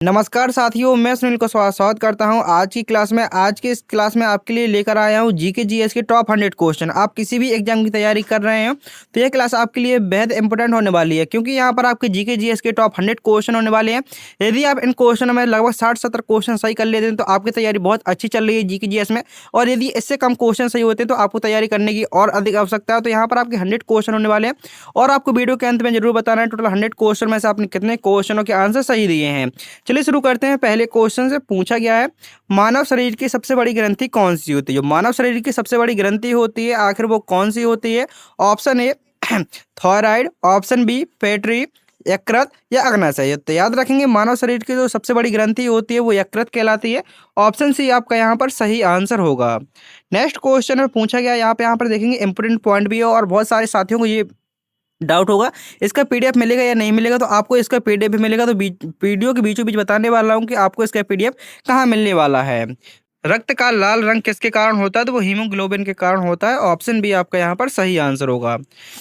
नमस्कार साथियों, मैं सुनील को स्वागत करता हूं आज की इस क्लास में आपके लिए लेकर आया हूं जीके जीएस के टॉप 100 क्वेश्चन। आप किसी भी एग्जाम की तैयारी कर रहे हैं तो यह क्लास आपके लिए बेहद इंपॉर्टेंट होने वाली है, क्योंकि यहां पर आपके जीके जीएस के टॉप 100 क्वेश्चन होने वाले हैं। यदि आप इन क्वेश्चनों में लगभग 60-70 क्वेश्चन सही कर लेते हैं तो आपकी तैयारी बहुत अच्छी चल रही है जीके जीएस में। और यदि इससे कम क्वेश्चन सही होते हैं तो आपको तैयारी करने की और अधिक आवश्यकता है। तो यहाँ पर आपके 100 क्वेश्चन होने वाले हैं और आपको वीडियो के अंत में जरूर बताना है टोटल 100 क्वेश्चन में से आपने कितने क्वेश्चनों के आंसर सही दिए हैं। चलिए शुरू करते हैं। पहले क्वेश्चन से पूछा गया है, मानव शरीर की सबसे बड़ी ग्रंथि कौन सी होती है? जो मानव शरीर की सबसे बड़ी ग्रंथि होती है आखिर वो कौन सी होती है? Option A thyroid, option B पेट्री, यकृत या अग्नाशय। तो याद रखेंगे मानव शरीर की जो सबसे बड़ी ग्रंथि होती है वो यकृत कहलाती है। ऑप्शन सी आपका यहाँ पर सही आंसर होगा। नेक्स्ट क्वेश्चन में पूछा गया, यहाँ पर देखेंगे इंपोर्टेंट पॉइंट भी है और बहुत सारे साथियों को ये डाउट होगा इसका पीडीएफ मिलेगा या नहीं मिलेगा। तो आपको इसका पीडीएफ भी मिलेगा। तो वीडियो के बीचों बीच बताने वाला हूँ कि आपको इसका पीडीएफ कहाँ मिलने वाला है। रक्त का लाल रंग किसके कारण होता है? तो वो हीमोग्लोबिन के कारण होता है। ऑप्शन बी आपका यहाँ पर सही आंसर होगा।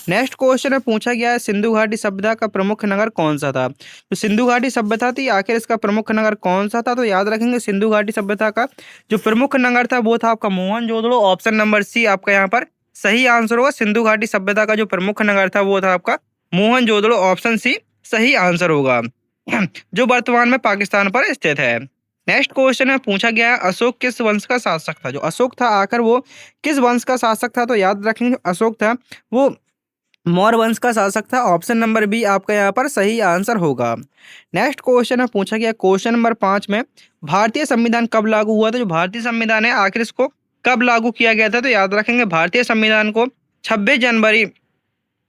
नेक्स्ट क्वेश्चन में पूछा गया है, सिंधु घाटी सभ्यता का प्रमुख नगर कौन सा था? तो सिंधु घाटी सभ्यता थी, आखिर इसका प्रमुख नगर कौन सा था? तो याद रखेंगे सिंधु घाटी सभ्यता का जो प्रमुख नगर था वो था आपका मोहनजोदड़ो। ऑप्शन नंबर सी आपका यहाँ पर सही आंसर होगा। सिंधु घाटी सभ्यता का जो प्रमुख नगर था वो था आपका मोहनजोदड़ो। ऑप्शन सी सही आंसर होगा, जो वर्तमान में पाकिस्तान पर स्थित है। नेक्स्ट क्वेश्चन में पूछा गया है, अशोक किस वंश का शासक था? जो अशोक था आखिर वो किस वंश का शासक था? तो याद रखेंगे अशोक था वो मौर्य वंश का शासक था। ऑप्शन नंबर बी आपका यहाँ पर सही आंसर होगा। नेक्स्ट क्वेश्चन में पूछा गया क्वेश्चन नंबर 5 में, भारतीय संविधान कब लागू हुआ था? जो भारतीय संविधान है आखिर इसको कब लागू किया गया था? तो याद रखेंगे भारतीय संविधान को 26 जनवरी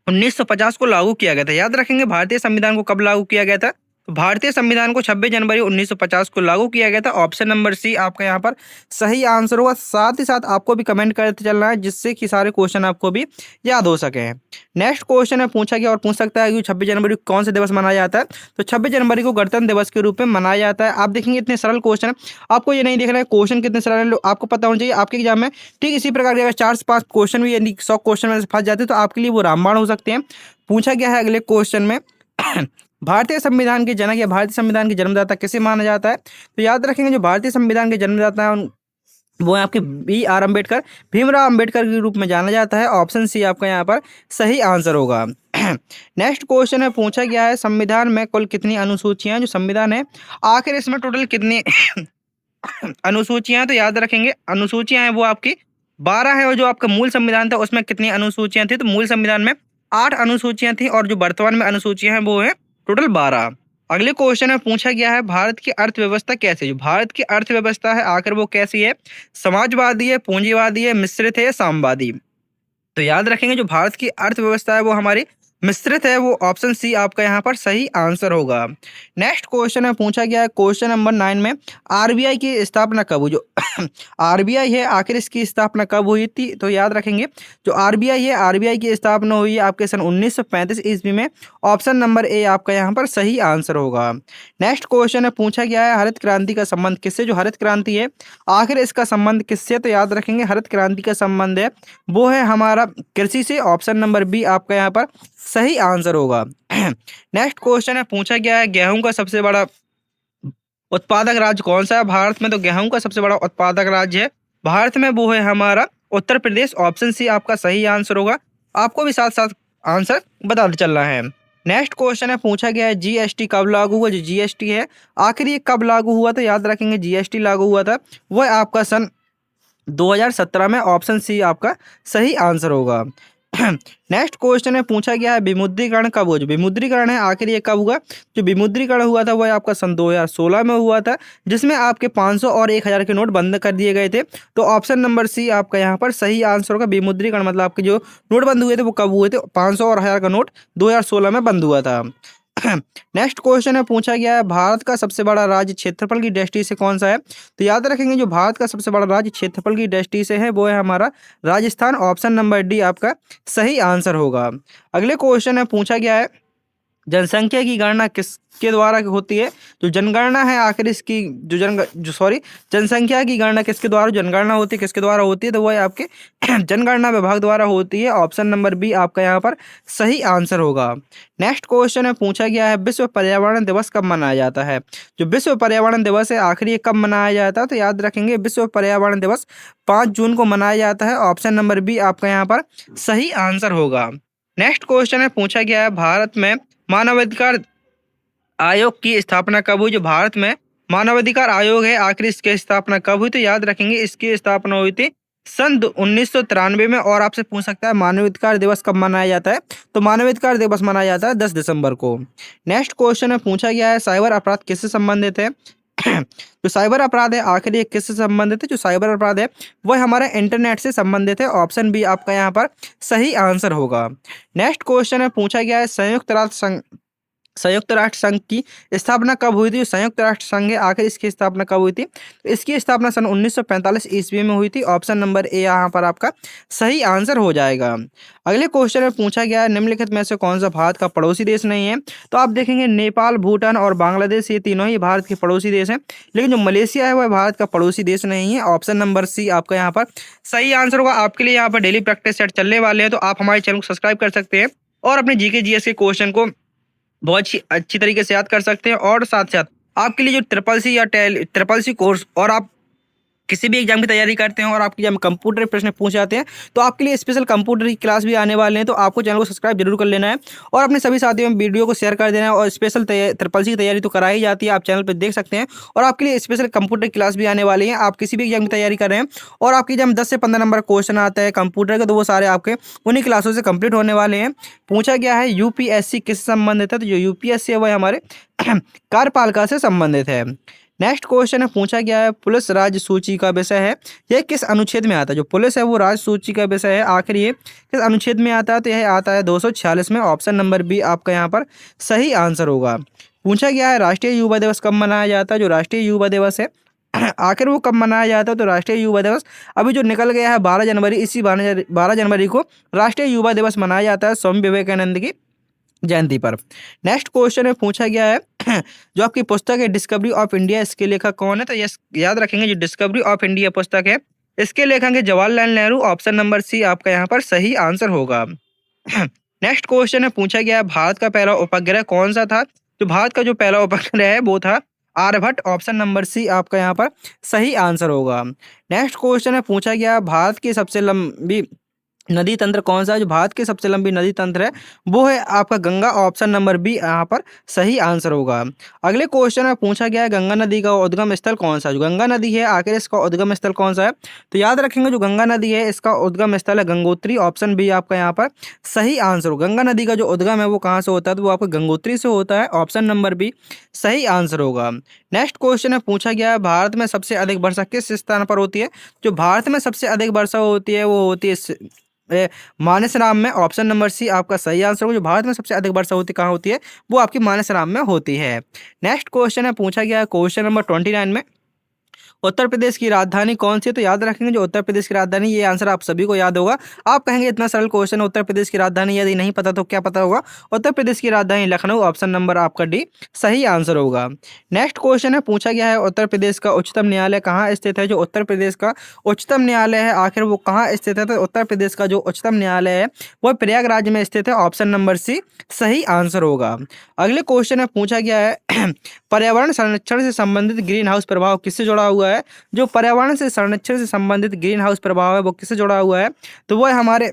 1950 को लागू किया गया था। याद रखेंगे भारतीय संविधान को कब लागू किया गया था? तो भारतीय संविधान को 26 जनवरी 1950 को लागू किया गया था। ऑप्शन नंबर सी आपका यहाँ पर सही आंसर होगा। साथ ही साथ आपको भी कमेंट करते चलना है जिससे कि सारे क्वेश्चन आपको भी याद हो सके। नेक्स्ट क्वेश्चन में पूछा गया और पूछ सकता है कि 26 जनवरी को कौन सा दिवस मनाया जाता है? तो 26 जनवरी को गणतंत्र दिवस के रूप में मनाया जाता है। आप देखेंगे इतने सरल क्वेश्चन है, आपको ये नहीं देखना है क्वेश्चन कितने सरल है, आपको पता होना चाहिए आपके एग्जाम में ठीक इसी प्रकार के अगर 4 से 5 क्वेश्चन भी यानी 100 क्वेश्चन में से फंस जाते हैं तो आपके लिए वो रामबाण हो सकते हैं। पूछा गया है अगले क्वेश्चन में भारतीय संविधान के जनक या भारतीय संविधान के जन्मदाता किसे माना जाता है? तो याद रखेंगे जो भारतीय संविधान के जन्मदाता है वो है आपके BR अम्बेडकर, भीमराव अम्बेडकर के रूप में जाना जाता है। ऑप्शन सी आपका यहाँ पर सही आंसर होगा। नेक्स्ट क्वेश्चन में पूछा गया है, संविधान में कुल कितनी अनुसूचियां हैं? जो संविधान है आखिर इसमें टोटल कितनी अनुसूचियां? तो याद रखेंगे अनुसूचियां हैं वो आपकी 12 है और जो आपका मूल संविधान था उसमें कितनी अनुसूचियां थी? तो मूल संविधान में 8 अनुसूचियां थी और जो वर्तमान में अनुसूचियां हैं वो है टोटल 12। अगले क्वेश्चन में पूछा गया है, भारत की अर्थव्यवस्था कैसी है? जो भारत की अर्थव्यवस्था है आखिर वो कैसी है? समाजवादी है, पूंजीवादी है, मिश्रित है, साम्यवादी? तो याद रखेंगे जो भारत की अर्थव्यवस्था है वो हमारी मिश्रित है। वो ऑप्शन सी आपका यहाँ पर सही आंसर होगा। नेक्स्ट क्वेश्चन में पूछा गया है क्वेश्चन नंबर 9 में, आरबीआई की स्थापना कब हुई? जो आरबीआई है आखिर इसकी स्थापना कब हुई थी? तो याद रखेंगे जो आरबीआई है आरबीआई की स्थापना हुई है आपके सन 1935 ईस्वी में। ऑप्शन नंबर ए आपका यहाँ पर सही आंसर होगा। नेक्स्ट क्वेश्चन में पूछा गया है, हरित क्रांति का संबंध किससे? जो हरित क्रांति है आखिर इसका संबंध किससे? तो याद रखेंगे हरित क्रांति का संबंध है वो है हमारा कृषि से। ऑप्शन नंबर बी आपका यहाँ पर सही आंसर होगा। नेक्स्ट क्वेश्चन है पूछा गया है, गेहूं का सबसे बड़ा उत्पादक राज्य कौन सा है? भारत में तो गेहूं का सबसे बड़ा उत्पादक राज्य है भारत में वो है हमारा उत्तर प्रदेश। ऑप्शन सी आपका सही आंसर होगा। आपको भी साथ साथ आंसर बताते चलना है। नेक्स्ट क्वेश्चन है पूछा गया है, जीएसटी कब लागू हुआ? जो जीएसटी है आखिर ये कब लागू हुआ था? याद रखेंगे जीएसटी लागू हुआ था वह आपका सन 2017 में। ऑप्शन सी आपका सही आंसर होगा। नेक्स्ट क्वेश्चन में पूछा गया है, विमुद्रीकरण कब हुआ? जो विमुद्रीकरण है आखिर ये कब हुआ? जो विमुद्रीकरण हुआ था वह आपका सन 2016 में हुआ था, जिसमें आपके 500 और 1000 के नोट बंद कर दिए गए थे। तो ऑप्शन नंबर सी आपका यहाँ पर सही आंसर होगा। विमुद्रीकरण मतलब आपके जो नोट बंद हुए थे वो कब हुए थे? 500 और 1000 का नोट 2016 में बंद हुआ था। नेक्स्ट क्वेश्चन में पूछा गया है, भारत का सबसे बड़ा राज्य क्षेत्रफल की दृष्टि से कौन सा है? तो याद रखेंगे जो भारत का सबसे बड़ा राज्य क्षेत्रफल की दृष्टि से है वो है हमारा राजस्थान। ऑप्शन नंबर डी आपका सही आंसर होगा। अगले क्वेश्चन में पूछा गया है, जनसंख्या की गणना किसके द्वारा होती है? जो जनगणना है आखिर इसकी जनसंख्या की गणना किसके द्वारा, जनगणना होती है किसके द्वारा होती है? तो वो है आपके जनगणना विभाग द्वारा होती है। ऑप्शन नंबर बी आपका यहाँ पर सही आंसर होगा। नेक्स्ट क्वेश्चन है, पूछा गया है विश्व पर्यावरण दिवस कब मनाया जाता है? जो विश्व पर्यावरण दिवस है आखिर ये कब मनाया जाता है? तो याद रखेंगे विश्व पर्यावरण दिवस 5 जून को मनाया जाता है। ऑप्शन नंबर बी आपका यहाँ पर सही आंसर होगा। नेक्स्ट क्वेश्चन है, पूछा गया है भारत में मानवाधिकार आयोग की स्थापना कब हुई? जो भारत में मानवाधिकार आयोग है आखिर इसकी स्थापना कब हुई? तो याद रखेंगे इसकी स्थापना हुई थी सन 1993 में। और आपसे पूछ सकता है मानवाधिकार दिवस कब मनाया जाता है? तो मानवाधिकार दिवस मनाया जाता है 10 दिसंबर को। नेक्स्ट क्वेश्चन में पूछा गया है साइबर अपराध किससे संबंधित है? जो साइबर अपराध है आखिर ये किससे संबंधित है? जो साइबर अपराध है वह हमारे इंटरनेट से संबंधित है। ऑप्शन बी आपका यहाँ पर सही आंसर होगा। नेक्स्ट क्वेश्चन है, पूछा गया है संयुक्त राष्ट्र संघ की स्थापना कब हुई थी? जो संयुक्त राष्ट्र संघ है आखिर इसकी स्थापना कब हुई थी? तो इसकी स्थापना सन 1945 ईस्वी में हुई थी। ऑप्शन नंबर ए यहाँ पर आपका सही आंसर हो जाएगा। अगले क्वेश्चन में पूछा गया है निम्नलिखित में से कौन सा भारत का पड़ोसी देश नहीं है? तो आप देखेंगे नेपाल, भूटान और बांग्लादेश ये तीनों ही भारत के पड़ोसी देश हैं, लेकिन जो मलेशिया है वह भारत का पड़ोसी देश नहीं है। ऑप्शन नंबर सी आपका यहाँ पर सही आंसर होगा। आपके लिए यहाँ पर डेली प्रैक्टिस सेट चलने वाले हैं, तो आप हमारे चैनल को सब्सक्राइब कर सकते हैं और अपने जीके जीएस के क्वेश्चन को बहुत अच्छी तरीके से याद कर सकते हैं। और साथ साथ आपके लिए जो ट्रिपल सी कोर्स और आप किसी भी एग्जाम की तैयारी करते हैं और आपके जब कंप्यूटर प्रश्न पूछ जाते हैं तो आपके लिए स्पेशल कंप्यूटर की क्लास भी आने वाले हैं, तो आपको चैनल को सब्सक्राइब जरूर कर लेना है और अपने सभी साथियों में वीडियो को शेयर कर देना है। और स्पेशल ट्रिपल सी की तैयारी तो कराई जाती है, आप चैनल पर देख सकते हैं। और आपके लिए स्पेशल कंप्यूटर क्लास भी आने वाली है। आप किसी भी एग्जाम की तैयारी कर रहे हैं और आपकी जब 10 से 15 नंबर क्वेश्चन आता है कंप्यूटर का, तो वो सारे आपके उन्हीं क्लासों से कंप्लीट होने वाले हैं। पूछा गया है यूपीएससी किससे संबंधित है? तो जो यूपीएससी है वह हमारे कार्यपालिका से संबंधित है। नेक्स्ट क्वेश्चन है, पूछा गया है पुलिस राज्य सूची का विषय है, यह किस अनुच्छेद में आता है? जो पुलिस है वो राज्य सूची का विषय है, आखिर ये किस अनुच्छेद में आता है? तो यह आता है 246 में। ऑप्शन नंबर बी आपका यहाँ पर सही आंसर होगा। पूछा गया है राष्ट्रीय युवा दिवस कब मनाया जाता है? जो राष्ट्रीय युवा दिवस है आखिर वो कब मनाया जाता है? तो राष्ट्रीय युवा दिवस अभी जो निकल गया है 12 जनवरी, इसी 12 जनवरी को राष्ट्रीय युवा दिवस मनाया जाता है, स्वामी विवेकानंद की जयंती पर। नेक्स्ट क्वेश्चन में पूछा गया है जो आपकी पुस्तक है डिस्कवरी ऑफ इंडिया, इसके लेखक कौन है? तो यस याद रखेंगे जो डिस्कवरी ऑफ इंडिया पुस्तक है इसके लेखक है Jawaharlal Nehru. Option number C आपका यहाँ पर सही आंसर होगा। नेक्स्ट क्वेश्चन है, पूछा गया है भारत का पहला उपग्रह कौन सा था? जो भारत का जो पहला उपग्रह है वो था आर्यभट्ट। ऑप्शन नंबर सी आपका यहाँ पर सही आंसर होगा। नेक्स्ट क्वेश्चन है, पूछा गया भारत की सबसे लंबी नदी तंत्र कौन सा है? जो भारत की सबसे लंबी नदी तंत्र है वो है आपका गंगा। ऑप्शन नंबर बी यहाँ पर सही आंसर होगा। अगले क्वेश्चन में पूछा गया है गंगा नदी का उद्गम स्थल कौन सा है? जो गंगा नदी है आखिर इसका उद्गम स्थल कौन सा है? तो याद रखेंगे जो गंगा नदी है इसका उद्गम स्थल है गंगोत्री। ऑप्शन बी आपका यहाँ पर सही आंसर होगा। गंगा नदी का जो उद्गम है वो कहाँ से होता है? तो वो आपका गंगोत्री से होता है। ऑप्शन नंबर बी सही आंसर होगा। नेक्स्ट क्वेश्चन में पूछा गया है भारत में सबसे अधिक वर्षा किस स्थान पर होती है? जो भारत में सबसे अधिक वर्षा होती है वो होती है मानसराम में। ऑप्शन नंबर सी आपका सही आंसर होगा। जो भारत में सबसे अधिक वर्षा होती कहाँ होती है? वो आपकी मानसराम में होती है। नेक्स्ट क्वेश्चन है, पूछा गया है क्वेश्चन नंबर 29 में उत्तर प्रदेश की राजधानी कौन सी है? तो याद रखेंगे जो उत्तर प्रदेश की राजधानी, ये आंसर आप सभी को याद होगा। आप कहेंगे इतना सरल क्वेश्चन उत्तर प्रदेश की राजधानी यदि नहीं पता तो क्या पता होगा? उत्तर प्रदेश की राजधानी लखनऊ। ऑप्शन नंबर आपका डी सही आंसर होगा। नेक्स्ट क्वेश्चन है, पूछा गया है उत्तर प्रदेश का उच्चतम न्यायालय कहाँ स्थित है? जो उत्तर प्रदेश का उच्चतम न्यायालय है आखिर वो कहाँ स्थित है? तो उत्तर प्रदेश का जो उच्चतम न्यायालय है वह प्रयागराज में स्थित है। ऑप्शन नंबर सी सही आंसर होगा। अगले क्वेश्चन में पूछा गया है पर्यावरण संरक्षण से संबंधित ग्रीन हाउस प्रभाव किससे जुड़ा हुआ है? जो पर्यावरण से संरक्षण से संबंधित ग्रीन हाउस प्रभाव है वो किससे जुड़ा हुआ है? तो वो है हमारे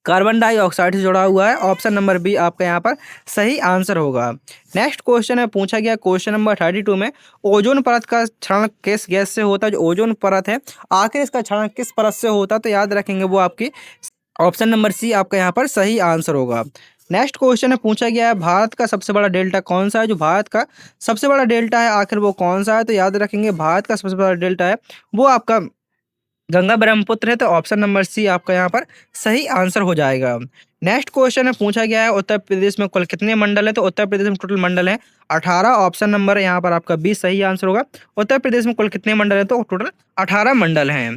कार्बन डाइऑक्साइड से जुड़ा हुआ है। ऑप्शन नंबर बी आपका यहाँ पर सही आंसर होगा। नेक्स्ट क्वेश्चन है, पूछा गया क्वेश्चन नंबर 32 में ओजोन परत का क्षरण किस गैस से होता है? जो ओजोन परत है आखिर इसका क्षरण किस परत से होता है? तो याद रखेंगे वो आपकी ऑप्शन नंबर सी आपका यहाँ पर सही आंसर होगा। नेक्स्ट क्वेश्चन है, पूछा गया है भारत का सबसे बड़ा डेल्टा कौन सा है? जो भारत का सबसे बड़ा डेल्टा है आखिर वो कौन सा है? तो याद रखेंगे भारत का सबसे बड़ा डेल्टा है वो आपका गंगा ब्रह्मपुत्र है। तो ऑप्शन नंबर सी आपका यहाँ पर सही आंसर हो जाएगा। नेक्स्ट क्वेश्चन है, पूछा गया है उत्तर प्रदेश में कुल कितने मंडल है? तो उत्तर प्रदेश में टोटल मंडल है 18। ऑप्शन नंबर यहाँ पर आपका बी सही आंसर होगा। उत्तर प्रदेश में कुल कितने मंडल है? तो टोटल 18 मंडल हैं।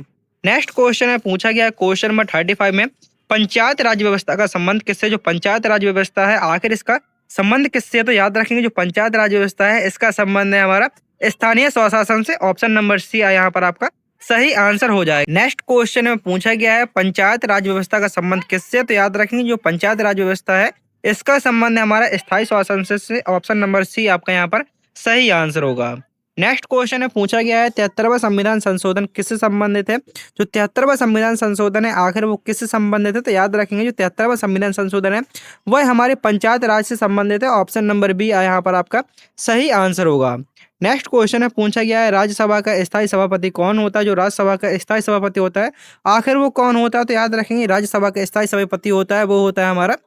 नेक्स्ट क्वेश्चन है, पूछा गया क्वेश्चन नंबर 35 में पंचायत राज व्यवस्था का संबंध किससे? जो पंचायत राज व्यवस्था है आखिर इसका संबंध किससे है? तो याद रखेंगे जो पंचायत राज व्यवस्था है इसका संबंध है हमारा स्थानीय स्वशासन से। ऑप्शन नंबर सी यहाँ पर आपका सही आंसर हो जाएगा। नेक्स्ट क्वेश्चन में पूछा गया है पंचायत राज व्यवस्था का संबंध किससे? तो याद रखेंगे जो पंचायत राज व्यवस्था है इसका संबंध है हमारा स्थायी शासन से। ऑप्शन नंबर सी आपका यहाँ पर सही आंसर होगा। नेक्स्ट क्वेश्चन में पूछा गया है 73वां संविधान संशोधन किससे संबंधित है? जो 73वां संविधान संशोधन है आखिर वो किससे संबंधित है? तो याद रखेंगे जो 73वां संविधान संशोधन है वह हमारे पंचायत राज से संबंधित है। ऑप्शन नंबर बी यहाँ पर आपका सही आंसर होगा। नेक्स्ट क्वेश्चन है पूछा गया है राज्यसभा का स्थायी सभापति कौन होता है? जो राज्यसभा का स्थायी सभापति होता है आखिर वो कौन होता है? तो याद रखेंगे राज्यसभा का स्थायी सभापति होता है वो होता है हमारा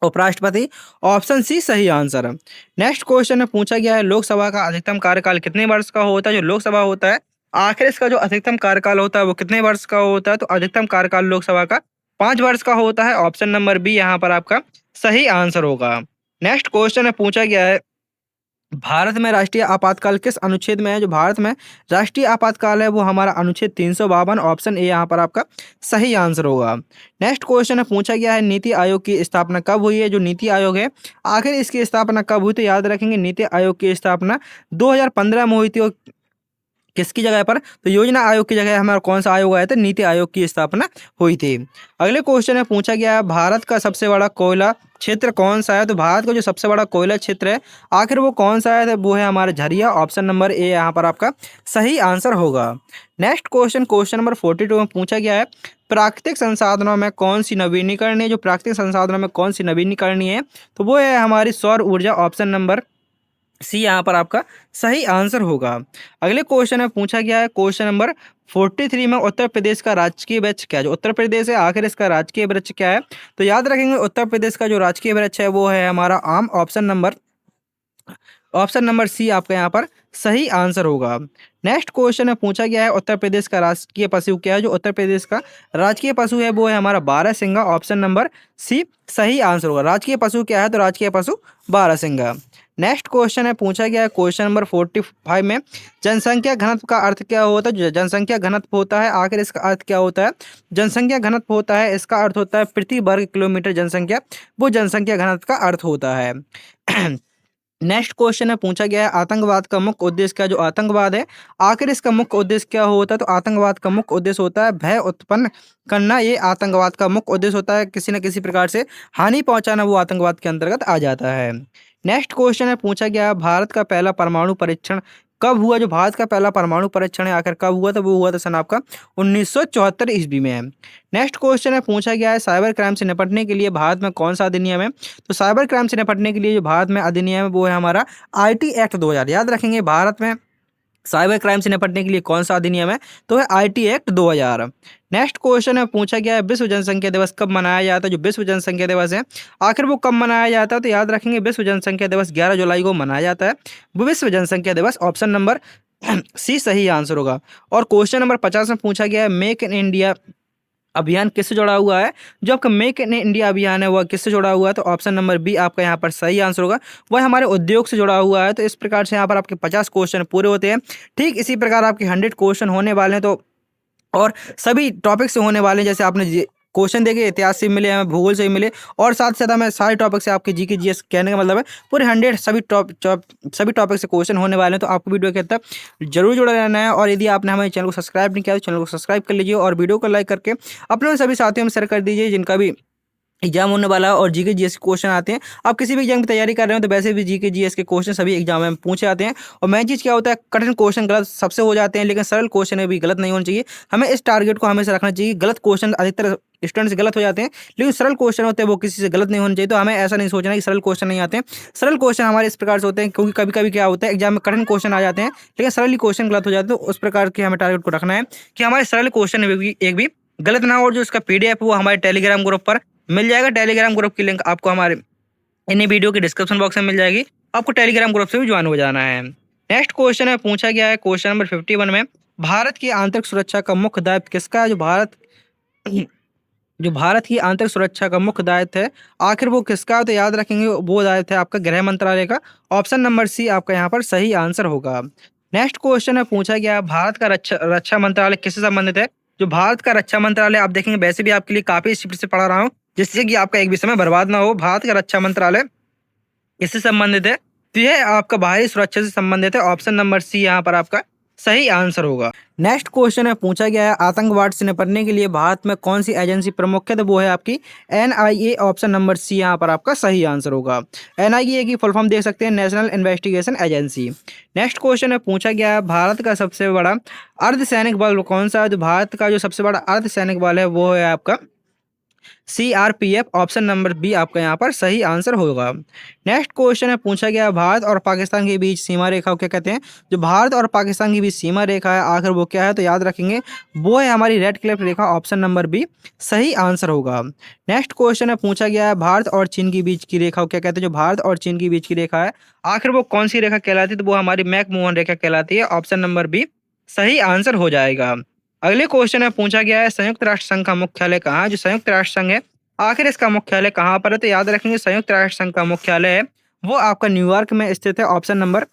उपराष्ट्रपति। ऑप्शन सी सही आंसर है। नेक्स्ट क्वेश्चन में पूछा गया है लोकसभा का अधिकतम कार्यकाल कितने वर्ष का होता है? जो लोकसभा होता है आखिर इसका जो अधिकतम कार्यकाल होता है वो कितने वर्ष का होता है? तो अधिकतम कार्यकाल लोकसभा का 5 वर्ष का होता है। ऑप्शन नंबर बी यहाँ पर आपका सही आंसर होगा। नेक्स्ट क्वेश्चन में पूछा गया है भारत में राष्ट्रीय आपातकाल किस अनुच्छेद में है? जो भारत में राष्ट्रीय आपातकाल है वो हमारा अनुच्छेद 352। ऑप्शन ए यहाँ पर आपका सही आंसर होगा। नेक्स्ट क्वेश्चन में पूछा गया है नीति आयोग की स्थापना कब हुई है? जो नीति आयोग है आखिर इसकी स्थापना कब हुई? तो याद रखेंगे नीति आयोग की स्थापना 2015 में हुई थी। और किसकी जगह पर? तो योजना आयोग की जगह हमारा कौन सा आयोग आया था? नीति आयोग की स्थापना हुई थी। अगले क्वेश्चन में पूछा गया है भारत का सबसे बड़ा कोयला क्षेत्र कौन सा है? तो भारत का जो सबसे बड़ा कोयला क्षेत्र है आखिर वो कौन सा है? तो वो है हमारा झरिया। ऑप्शन नंबर ए यहाँ पर आपका सही आंसर होगा। नेक्स्ट क्वेश्चन नंबर 42 में पूछा गया है प्राकृतिक संसाधनों में कौन सी नवीनीकरणीय जो प्राकृतिक संसाधनों में कौन सी नवीनीकरणीय है? तो वो है हमारी सौर ऊर्जा। ऑप्शन नंबर सी यहाँ पर आपका सही आंसर होगा। अगले क्वेश्चन में पूछा गया है क्वेश्चन नंबर 43 में उत्तर प्रदेश का राजकीय वृक्ष क्या है? जो उत्तर प्रदेश है आखिर इसका राजकीय वृक्ष क्या है? तो याद रखेंगे उत्तर प्रदेश का जो राजकीय वृक्ष है वो है हमारा आम। ऑप्शन नंबर सी आपका यहाँ पर सही आंसर होगा। नेक्स्ट क्वेश्चन में पूछा गया है उत्तर प्रदेश का राजकीय पशु क्या है? जो उत्तर प्रदेश का राजकीय पशु है वो है हमारा बारहसिंगा। ऑप्शन नंबर सी सही आंसर होगा। राजकीय पशु क्या है? तो राजकीय पशु बारहसिंगा। नेक्स्ट क्वेश्चन है पूछा गया है क्वेश्चन नंबर 45 में जनसंख्या घनत्व का अर्थ क्या होता है? जो जनसंख्या घनत्व होता है आखिर इसका अर्थ क्या होता है? जनसंख्या घनत्व होता है इसका अर्थ होता है प्रति वर्ग किलोमीटर जनसंख्या, वो जनसंख्या घनत्व का अर्थ होता है। नेक्स्ट क्वेश्चन में पूछा गया है आतंकवाद का मुख्य उद्देश्य क्या? जो आतंकवाद है आखिर इसका मुख्य उद्देश्य क्या होता है? तो आतंकवाद का मुख्य उद्देश्य होता है भय उत्पन्न करना। ये आतंकवाद का मुख्य उद्देश्य होता है। किसी न किसी प्रकार से हानि पहुंचाना वो आतंकवाद के अंतर्गत आ जाता है। नेक्स्ट क्वेश्चन में पूछा गया है भारत का पहला परमाणु परीक्षण कब हुआ? जो भारत का पहला परमाणु परीक्षण है आखिर कब हुआ था? वो हुआ था सन आपका 1974 ईस्वी में। नेक्स्ट क्वेश्चन में पूछा गया है साइबर क्राइम से निपटने के लिए भारत में कौन सा अधिनियम है? तो साइबर क्राइम से निपटने के लिए जो भारत में अधिनियम है वो है हमारा IT एक्ट 2000। याद रखेंगे भारत में साइबर क्राइम से निपटने के लिए कौन सा अधिनियम है? तो है IT एक्ट 2000। नेक्स्ट क्वेश्चन में पूछा गया है विश्व जनसंख्या दिवस कब मनाया जाता है? जो विश्व जनसंख्या दिवस है आखिर वो कब मनाया जाता है? तो याद रखेंगे विश्व जनसंख्या दिवस 11 जुलाई को मनाया जाता है। वो विश्व जनसंख्या दिवस। ऑप्शन नंबर सी सही आंसर होगा। और क्वेश्चन नंबर 50 में पूछा गया है मेक इन इंडिया अभियान किससे जुड़ा हुआ है? जो आपका मेक इन इंडिया अभियान है वह किससे जुड़ा हुआ है? तो ऑप्शन नंबर बी आपका यहाँ पर सही आंसर होगा। वह हमारे उद्योग से जुड़ा हुआ है। तो इस प्रकार से यहाँ पर आपके 50 क्वेश्चन पूरे होते हैं। ठीक इसी प्रकार आपके 100 क्वेश्चन होने वाले हैं। तो और सभी टॉपिक से होने वाले हैं। जैसे आपने क्वेश्चन देखे इतिहास से मिले, हमें भूगोल से मिले और साथ साथ हमें सारे टॉपिक से आपके GK GS कहने का मतलब है पूरे 100 सभी टॉपिक से क्वेश्चन होने वाले हैं। तो आपको वीडियो के तक जरूर जुड़ा रहना है। और यदि आपने हमारे चैनल को सब्सक्राइब नहीं किया तो चैनल को सब्सक्राइब कर लीजिए और वीडियो को लाइक करके अपने सभी साथियों में शेयर कर दीजिए जिनका भी एग्जाम होने वाला है और GK GS के क्वेश्चन आते हैं। आप किसी भी एग्जाम की तैयारी कर रहे हो तो वैसे भी GK GS के क्वेश्चन सभी एग्जाम में पूछे आते हैं। और मेन चीज़ क्या होता है कठिन क्वेश्चन गलत सबसे हो जाते हैं लेकिन सरल क्वेश्चन भी गलत नहीं होना चाहिए। हमें इस टारगेट को हमेशा रखना चाहिए। गलत क्वेश्चन अधिकतर स्टूडेंट्स गलत हो जाते हैं लेकिन सरल क्वेश्चन होते हैं वो किसी से गलत नहीं होने चाहिए। तो हमें ऐसा नहीं सोचना कि सरल क्वेश्चन नहीं आते हैं। सरल क्वेश्चन हमारे इस प्रकार से होते हैं क्योंकि कभी कभी क्या होता है एग्जाम में कठिन क्वेश्चन आ जाते हैं लेकिन सरल क्वेश्चन गलत हो जाते हैं। तो उस प्रकार के हमें टारगेट को रखना है कि हमारे सरल क्वेश्चन एक भी गलत ना हो। और जो इसका PDF वो हमारे टेलीग्राम ग्रुप पर मिल जाएगा। टेलीग्राम ग्रुप की लिंक आपको हमारे इन्हीं वीडियो के डिस्क्रिप्शन बॉक्स में मिल जाएगी। आपको टेलीग्राम ग्रुप से भी ज्वाइन हो जाना है। नेक्स्ट क्वेश्चन में पूछा गया है क्वेश्चन नंबर 51 में भारत की आंतरिक सुरक्षा का मुख्य दायित्व किसका है? जो भारत की आंतरिक सुरक्षा का मुख्य दायित्व है आखिर वो किसका है? तो याद रखेंगे वो दायित्व है आपका गृह मंत्रालय का। ऑप्शन नंबर सी आपका यहाँ पर सही आंसर होगा। नेक्स्ट क्वेश्चन में पूछा गया भारत का रक्षा मंत्रालय किससे संबंधित है? जो भारत का रक्षा मंत्रालय आप देखेंगे वैसे भी आपके लिए काफी स्पीड से पढ़ा रहा हूँ जिससे कि आपका एक भी समय बर्बाद ना हो। भारत का रक्षा मंत्रालय किससे संबंधित है? तो यह आपका बाहरी सुरक्षा से संबंधित है। ऑप्शन नंबर सी यहाँ पर आपका सही आंसर होगा। नेक्स्ट क्वेश्चन है, पूछा गया है आतंकवाद से निपटने के लिए भारत में कौन सी एजेंसी प्रमुख है? तो वो है आपकी एनआईए। ऑप्शन नंबर सी यहाँ पर आपका सही आंसर होगा। एनआईए की फुल फॉर्म देख सकते हैं, national investigation agency. Next question है, पूछा गया है भारत का सबसे बड़ा अर्धसैनिक बल कौन सा है? तो भारत का जो सबसे बड़ा अर्धसैनिक बल है वो है आपका सीआरपीएफ। ऑप्शन नंबर बी आपका यहाँ पर सही आंसर होगा। नेक्स्ट क्वेश्चन है, पूछा गया भारत और पाकिस्तान के बीच सीमा रेखा को क्या कहते हैं? जो भारत और पाकिस्तान के बीच सीमा रेखा है आखिर वो क्या है? तो याद रखेंगे वो है हमारी रेड क्लिफ रेखा। ऑप्शन नंबर बी सही आंसर होगा। नेक्स्ट क्वेश्चन है, पूछा गया है भारत और चीन के बीच की रेखा को क्या कहते हैं? जो भारत और चीन के बीच की रेखा है आखिर वो कौन सी रेखा कहलाती है? तो वो हमारी मैकमोहन रेखा कहलाती है। ऑप्शन नंबर बी सही आंसर हो जाएगा। अगले क्वेश्चन में पूछा गया है संयुक्त राष्ट्र संघ का मुख्यालय कहाँ है? जो संयुक्त राष्ट्र संघ है आखिर इसका मुख्यालय कहाँ पर है? तो याद रखेंगे संयुक्त राष्ट्र संघ का मुख्यालय है वो आपका न्यूयॉर्क में स्थित है। ऑप्शन नंबर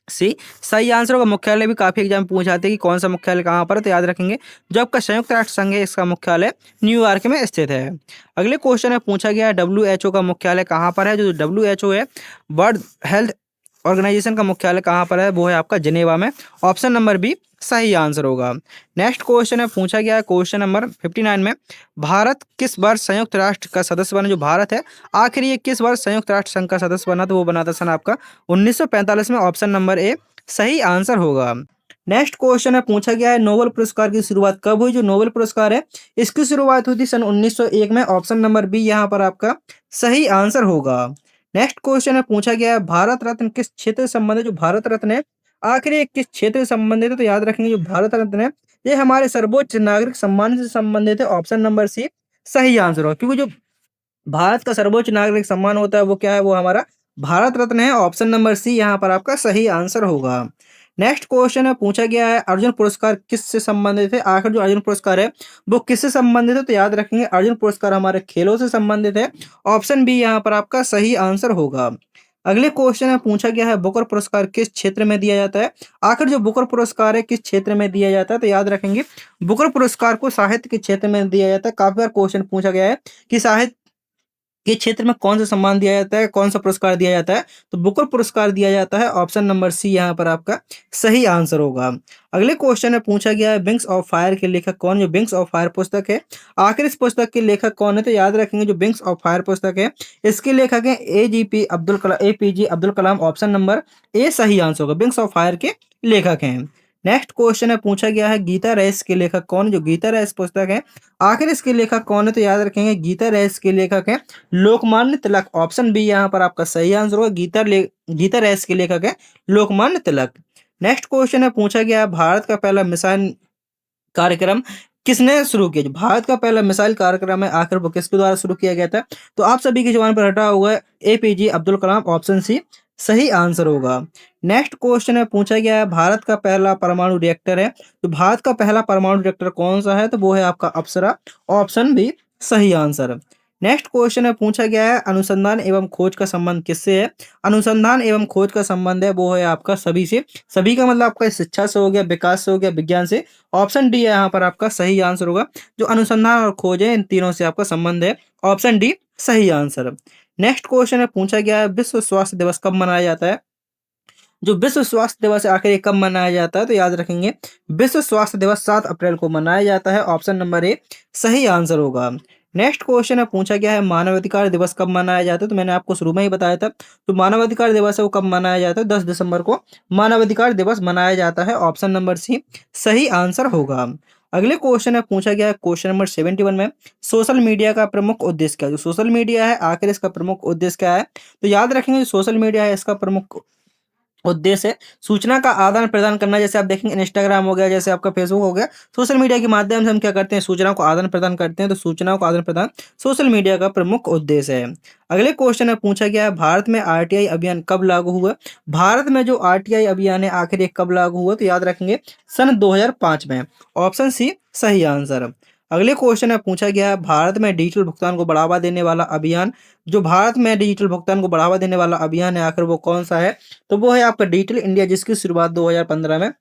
सी सही आंसर होगा। मुख्यालय भी काफी एग्जाम पूछ जाते हैं कि कौन सा मुख्यालय कहाँ पर है, तो याद रखेंगे जो आपका संयुक्त राष्ट्र संघ है इसका मुख्यालय न्यूयॉर्क में स्थित है। अगले क्वेश्चन में पूछा गया डब्ल्यूएचओ का मुख्यालय कहाँ पर है? जो डब्ल्यूएचओ है वर्ल्ड हेल्थ ऑर्गेनाइजेशन का मुख्यालय कहाँ पर है? वो है आपका जिनेवा में। ऑप्शन नंबर बी सही आंसर होगा। नेक्स्ट क्वेश्चन है, पूछा गया है क्वेश्चन नंबर 59 में भारत किस वर्ष संयुक्त राष्ट्र का सदस्य बना? जो भारत है आखिर ये किस वर्ष संयुक्त राष्ट्र संघ का सदस्य बना? तो वो बना था सन आपका 1945 में। ऑप्शन नंबर ए सही आंसर होगा। नेक्स्ट क्वेश्चन है, पूछा गया है नोबेल पुरस्कार की शुरुआत कब हुई? जो नोबेल पुरस्कार है इसकी शुरुआत हुई थी सन 1901 में। ऑप्शन नंबर बी यहाँ पर आपका सही आंसर होगा। नेक्स्ट क्वेश्चन है, पूछा गया है भारत रत्न किस क्षेत्र से संबंधित? जो भारत रत्न है आखिर ये किस क्षेत्र से संबंधित है? तो याद रखेंगे जो भारत रत्न है ये हमारे सर्वोच्च नागरिक सम्मान से संबंधित है। ऑप्शन नंबर सी सही आंसर होगा, क्योंकि जो भारत का सर्वोच्च नागरिक सम्मान होता है वो क्या है? वो हमारा भारत रत्न है। ऑप्शन नंबर सी यहाँ पर आपका सही आंसर होगा। नेक्स्ट क्वेश्चन है, पूछा गया है अर्जुन पुरस्कार किससे संबंधित है? आखिर जो अर्जुन पुरस्कार है वो किससे संबंधित है? तो याद रखेंगे अर्जुन पुरस्कार हमारे खेलों से संबंधित है। ऑप्शन बी यहाँ पर आपका सही आंसर होगा। अगले क्वेश्चन है, पूछा गया है बुकर पुरस्कार किस क्षेत्र में दिया जाता है? आखिर जो बुकर पुरस्कार है किस क्षेत्र में दिया जाता है? तो याद रखेंगे बुकर पुरस्कार को साहित्य के क्षेत्र में दिया जाता है। काफी बार क्वेश्चन पूछा गया है कि साहित्य के क्षेत्र में कौन सा सम्मान दिया जाता है, कौन सा पुरस्कार दिया जाता है? तो बुकर पुरस्कार दिया जाता है। ऑप्शन नंबर सी यहाँ पर आपका सही आंसर होगा। अगले क्वेश्चन में पूछा गया है विंग्स ऑफ फायर के लेखक कौन? जो विंग्स ऑफ फायर पुस्तक है आखिर इस पुस्तक के लेखक कौन है? तो याद रखेंगे जो विंग्स ऑफ फायर पुस्तक है इसके लेखक है APJ Abdul Kalam. Option number A सही आंसर होगा। विंग्स ऑफ फायर के लेखक हैं। नेक्स्ट क्वेश्चन है, पूछा गया है गीता रेस के लेखक कौन? जो गीता रेस पुस्तक है आखिर इसके लेखक कौन है? तो याद रखेंगे गीता रेस के लेखक है लोकमान्य तिलक। ऑप्शन बी यहाँ पर आपका सही आंसर होगा। गीता रेस के लेखक है लोकमान्य तिलक। नेक्स्ट क्वेश्चन है, पूछा गया है भारत का पहला मिसाइल कार्यक्रम किसने शुरू किया? जो भारत का पहला मिसाइल कार्यक्रम है आखिर वो किसके द्वारा शुरू किया गया था? तो आप सभी की जुबान पर हटा हुआ APJ Abdul Kalam. Option C सही आंसर होगा। नेक्स्ट क्वेश्चन है, पूछा गया है भारत का पहला परमाणु रिएक्टर है तो भारत का पहला परमाणु रिएक्टर कौन सा है? तो वो है आपका अप्सरा। ऑप्शन बी सही आंसर। नेक्स्ट क्वेश्चन है, पूछा गया है अनुसंधान एवं खोज का संबंध किससे है? अनुसंधान एवं खोज का संबंध है वो है आपका सभी से। सभी का मतलब आपका शिक्षा से हो गया, विकास से हो गया, विज्ञान से। ऑप्शन डी यहाँ पर आपका सही आंसर होगा। जो अनुसंधान और खोज है इन तीनों से आपका संबंध है। ऑप्शन डी सही आंसर। नेक्स्ट क्वेश्चन है, पूछा गया है विश्व स्वास्थ्य दिवस कब मनाया जाता है? जो विश्व स्वास्थ्य दिवस है आखिर ये कब मनाया जाता है? तो याद रखेंगे विश्व स्वास्थ्य दिवस 7 अप्रैल को मनाया जाता है। ऑप्शन नंबर ए सही आंसर होगा। नेक्स्ट क्वेश्चन है, पूछा गया है मानवाधिकार दिवस कब मनाया जाता है? तो मैंने आपको शुरू में ही बताया था। तो मानवाधिकार दिवस है वो कब मनाया जाता है? 10 दिसंबर को मानवाधिकार दिवस मनाया जाता है। ऑप्शन नंबर सी सही आंसर होगा। अगले क्वेश्चन है, पूछा गया है क्वेश्चन नंबर 71 में सोशल मीडिया का प्रमुख उद्देश्य क्या है? जो सोशल मीडिया है आखिर इसका प्रमुख उद्देश्य क्या है? तो याद रखेंगे सोशल मीडिया है इसका प्रमुख उद्देश्य है सूचना का आदान प्रदान करना। जैसे आप देखेंगे इंस्टाग्राम हो गया, जैसे आपका फेसबुक हो गया, सोशल मीडिया के माध्यम से हम क्या करते हैं? सूचनाओं को आदान प्रदान करते हैं। तो सूचनाओं का आदान प्रदान सोशल मीडिया का प्रमुख उद्देश्य है। अगले क्वेश्चन में पूछा गया है भारत में आरटीआई अभियान कब लागू हुआ? भारत में जो आरटीआई अभियान है आखिर ये कब लागू हुआ? तो याद रखेंगे सन 2005 में। ऑप्शन सी सही आंसर। अगले क्वेश्चन में पूछा गया है भारत में डिजिटल भुगतान को बढ़ावा देने वाला अभियान, जो भारत में डिजिटल भुगतान को बढ़ावा देने वाला अभियान है आखिर वो कौन सा है? तो वो है आपका डिजिटल इंडिया, जिसकी शुरुआत 2015 में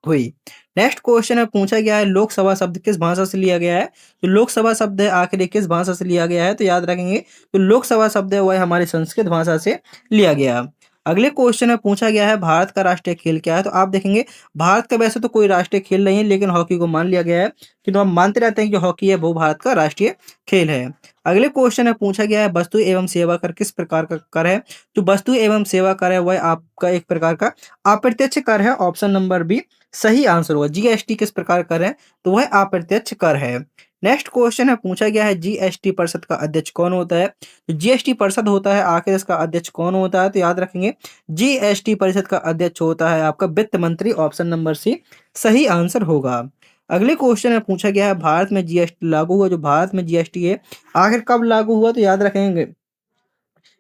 हुई। नेक्स्ट क्वेश्चन है पूछा गया है लोकसभा शब्द किस भाषा से लिया गया है? तो लोकसभा शब्द है आखिर ये किस भाषा से लिया गया है? तो याद रखेंगे तो लोकसभा शब्द है वह हमारी संस्कृत भाषा से लिया गया। अगले क्वेश्चन में पूछा गया है भारत का राष्ट्रीय खेल क्या है? तो आप देखेंगे भारत का वैसे तो कोई राष्ट्रीय खेल नहीं है लेकिन हॉकी को मान लिया गया है, क्योंकि हम मानते रहते हैं कि हॉकी है वो भारत का राष्ट्रीय खेल है। अगले क्वेश्चन में पूछा गया है वस्तु एवं सेवा कर किस प्रकार का कर है? तो वस्तु एवं सेवा कर है वह आपका एक प्रकार का अप्रत्यक्ष कर है। ऑप्शन नंबर बी सही आंसर होगा। जीएसटी किस प्रकार कर है? तो वह अप्रत्यक्ष कर है। नेक्स्ट क्वेश्चन है पूछा गया है जीएसटी परिषद का अध्यक्ष कौन होता है? तो जीएसटी परिषद होता है आखिर इसका अध्यक्ष कौन होता है? तो याद रखेंगे जीएसटी परिषद का अध्यक्ष होता है आपका वित्त मंत्री। ऑप्शन नंबर सी सही आंसर होगा। अगले क्वेश्चन में पूछा गया है भारत में जीएसटी लागू हुआ। जो भारत में जीएसटी है आखिर कब लागू हुआ? तो याद रखेंगे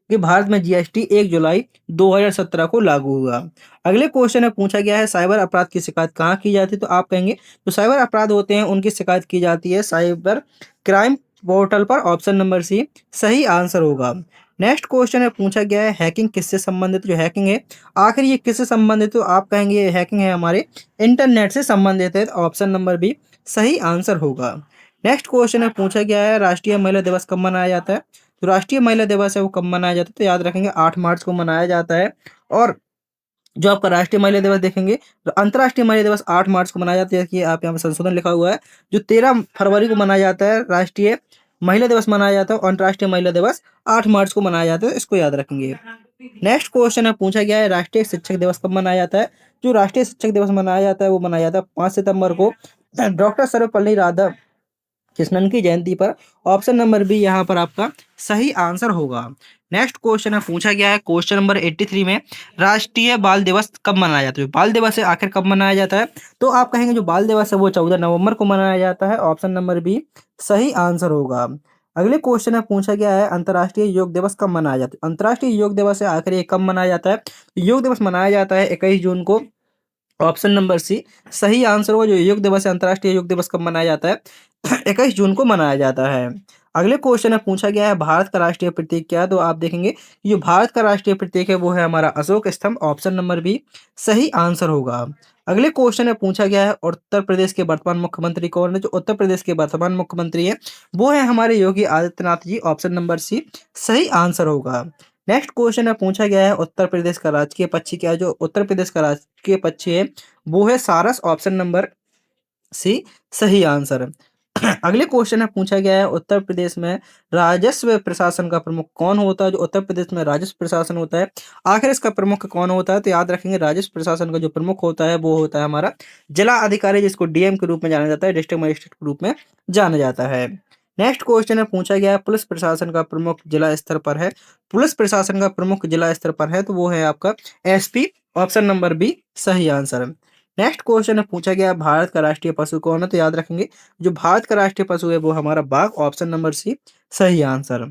कि भारत में जीएसटी 1 जुलाई 2017 को लागू हुआ। अगले क्वेश्चन में पूछा गया है साइबर अपराध की शिकायत कहाँ की जाती है? तो आप कहेंगे तो साइबर अपराध होते हैं उनकी शिकायत की जाती है साइबर क्राइम पोर्टल पर। ऑप्शन नंबर सी सही आंसर होगा। नेक्स्ट क्वेश्चन में पूछा गया है हैकिंग किससे संबंधित? जो हैकिंग है आखिर ये किससे संबंधित? तो आप कहेंगे ये हैकिंग है हमारे इंटरनेट से संबंधित है। ऑप्शन नंबर बी सही आंसर होगा। नेक्स्ट क्वेश्चन में पूछा गया है राष्ट्रीय महिला दिवस कब मनाया जाता है? तो राष्ट्रीय महिला दिवस है वो कब मनाया जाता है? तो याद रखेंगे 8 मार्च को मनाया जाता है। और जो आपका राष्ट्रीय महिला दिवस देखेंगे तो अंतर्राष्ट्रीय महिला दिवस 8 मार्च को मनाया जाता है। कि आप यहाँ पे संशोधन लिखा हुआ है जो 13 फरवरी को मनाया जाता है राष्ट्रीय महिला दिवस मनाया जाता है और अंतर्राष्ट्रीय महिला दिवस 8 मार्च को मनाया जाता है। इसको याद रखेंगे। नेक्स्ट क्वेश्चन है पूछा गया है राष्ट्रीय शिक्षक दिवस कब मनाया जाता है? जो राष्ट्रीय शिक्षक दिवस मनाया जाता है वो मनाया जाता है 5 सितंबर को डॉक्टर सर्वपल्ली राधा कृष्णन की जयंती पर। ऑप्शन नंबर बी यहाँ पर आपका सही आंसर होगा। नेक्स्ट क्वेश्चन है पूछा गया है क्वेश्चन नंबर 83 में राष्ट्रीय बाल दिवस कब मनाया जाता है? बाल दिवस है आखिर कब मनाया जाता है? तो आप कहेंगे जो बाल दिवस है वो 14 नवंबर को मनाया जाता है। ऑप्शन नंबर बी सही आंसर होगा। अगले क्वेश्चन में पूछा गया है अंतर्राष्ट्रीय योग दिवस कब मनाया जाता है? अंतर्राष्ट्रीय योग दिवस है आखिर ये कब मनाया जाता है? योग दिवस मनाया जाता है 21 जून को। ऑप्शन नंबर सी सही आंसर होगा। जो योग दिवस है अंतर्राष्ट्रीय योग दिवस कब मनाया जाता है? 21 जून को मनाया जाता है। अगले क्वेश्चन में पूछा गया है भारत का राष्ट्रीय प्रतीक क्या है? तो आप देखेंगे जो भारत का राष्ट्रीय प्रतीक है वो है हमारा अशोक स्तंभ। ऑप्शन नंबर बी सही आंसर होगा। अगले क्वेश्चन में पूछा गया है उत्तर प्रदेश के वर्तमान मुख्यमंत्री कौन है? जो उत्तर प्रदेश के वर्तमान मुख्यमंत्री है वो है हमारे योगी आदित्यनाथ जी। ऑप्शन नंबर सी सही आंसर होगा। नेक्स्ट क्वेश्चन में पूछा गया है उत्तर प्रदेश का राजकीय पक्षी क्या है? जो उत्तर प्रदेश का राजकीय पक्षी है वो है सारस। ऑप्शन नंबर सी सही आंसर। अगले क्वेश्चन में पूछा गया है उत्तर प्रदेश में राजस्व प्रशासन का प्रमुख कौन होता है? जो उत्तर प्रदेश में राजस्व प्रशासन होता है आखिर इसका प्रमुख कौन होता है? तो याद रखेंगे राजस्व प्रशासन का जो प्रमुख होता है वो होता है हमारा जिला अधिकारी, जिसको डीएम के रूप में जाना जाता है, डिस्ट्रिक्ट मजिस्ट्रेट के रूप में जाना जाता है। नेक्स्ट क्वेश्चन में पूछा गया है पुलिस प्रशासन का प्रमुख जिला स्तर पर है। पुलिस प्रशासन का प्रमुख जिला स्तर पर है तो वो है आपका एसपी। ऑप्शन नंबर बी सही आंसर। नेक्स्ट क्वेश्चन में पूछा गया भारत का राष्ट्रीय पशु कौन है? तो याद रखेंगे जो भारत का राष्ट्रीय पशु है वो हमारा बाघ। ऑप्शन नंबर सी सही आंसर।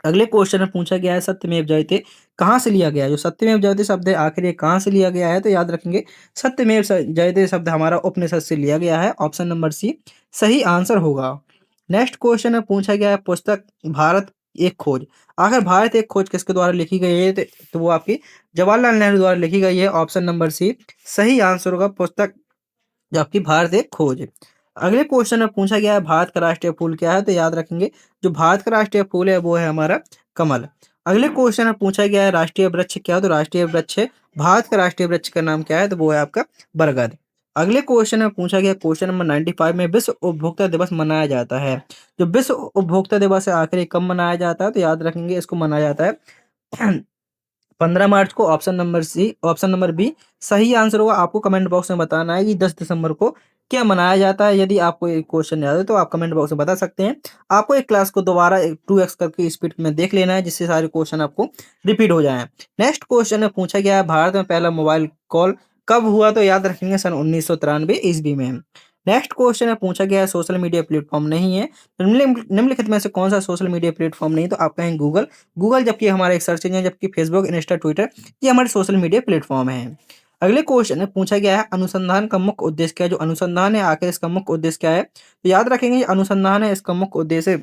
अगले क्वेश्चन में पूछा गया है सत्यमेव जयते कहाँ से लिया गया है? जो सत्यमेव जयते शब्द है आखिर ये कहाँ से लिया गया है? तो याद रखेंगे सत्यमेव जयते शब्द हमारा उपनिषद से लिया गया है। ऑप्शन नंबर सी सही आंसर होगा। नेक्स्ट क्वेश्चन में पूछा गया है पुस्तक भारत एक खोज आखिर भारत एक खोज किसके द्वारा लिखी गई है? तो वो आपकी जवाहरलाल नेहरू द्वारा लिखी गई है। ऑप्शन नंबर सी सही आंसर होगा पुस्तक जो आपकी भारत एक खोज। अगले क्वेश्चन में पूछा गया है भारत का राष्ट्रीय फूल क्या है? तो याद रखेंगे जो भारत का राष्ट्रीय फूल है वो है हमारा कमल। अगले क्वेश्चन में पूछा गया है राष्ट्रीय वृक्ष क्या है? तो राष्ट्रीय वृक्ष भारत का राष्ट्रीय वृक्ष का नाम क्या है? तो वो है आपका बरगद। अगले क्वेश्चन में पूछा गया क्वेश्चन नंबर 95 में विश्व उपभोक्ता दिवस मनाया जाता है। जो विश्व उपभोक्ता दिवस है आखिर ये कब मनाया जाता है? तो याद रखेंगे इसको मनाया जाता है 15 मार्च को। Option number C option number B सही आंसर होगा। आपको कमेंट बॉक्स में बताना है कि 10 दिसंबर को क्या मनाया जाता है। यदि आपको ये क्वेश्चन याद है तो आप कमेंट बॉक्स में बता सकते हैं। आपको एक क्लास को दोबारा 2x करके स्पीड में देख लेना है जिससे सारे क्वेश्चन आपको रिपीट हो जाएं। नेक्स्ट क्वेश्चन में पूछा गया है भारत में पहला मोबाइल कॉल कब हुआ? तो याद रखेंगे सन 1993 ईस्वी में। नेक्स्ट क्वेश्चन में पूछा गया है सोशल मीडिया प्लेटफॉर्म नहीं है तो निम्नलिखित में से कौन सा सोशल मीडिया प्लेटफॉर्म नहीं? तो आप कहेंगे गूगल। गूगल जबकि हमारा एक सर्च इंजन है, जबकि फेसबुक, इंस्टा, ट्विटर ये हमारे सोशल मीडिया प्लेटफॉर्म है। अगले क्वेश्चन में पूछा गया है अनुसंधान का मुख्य उद्देश्य क्या है? जो अनुसंधान है आखिर इसका मुख्य उद्देश्य क्या है? तो याद रखेंगे अनुसंधान है इसका मुख्य उद्देश्य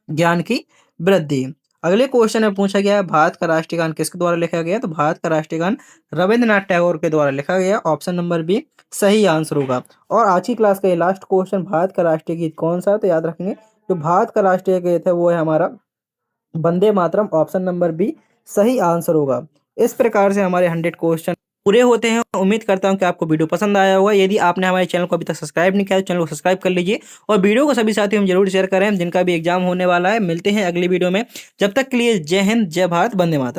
ज्ञान की वृद्धि। अगले क्वेश्चन में पूछा गया है भारत का राष्ट्रीय गान किसके द्वारा लिखा गया? तो भारत का राष्ट्रीय गान रविंद्रनाथ टैगोर के द्वारा लिखा गया। ऑप्शन नंबर बी सही आंसर होगा। और आज की क्लास का ये लास्ट क्वेश्चन, भारत का राष्ट्रीय गीत कौन सा है? तो याद रखेंगे जो भारत का राष्ट्रीय गीत है वो है हमारा Vande Mataram. Option number B सही आंसर होगा। इस प्रकार से हमारे 100 क्वेश्चन पूरे होते हैं। उम्मीद करता हूं कि आपको वीडियो पसंद आया होगा। यदि आपने हमारे चैनल को अभी तक सब्सक्राइब नहीं किया तो चैनल को सब्सक्राइब कर लीजिए और वीडियो को सभी साथियों में जरूर शेयर करें जिनका भी एग्जाम होने वाला है। मिलते हैं अगली वीडियो में, जब तक के लिए जय हिंद, जय भारत, वंदे मातरम।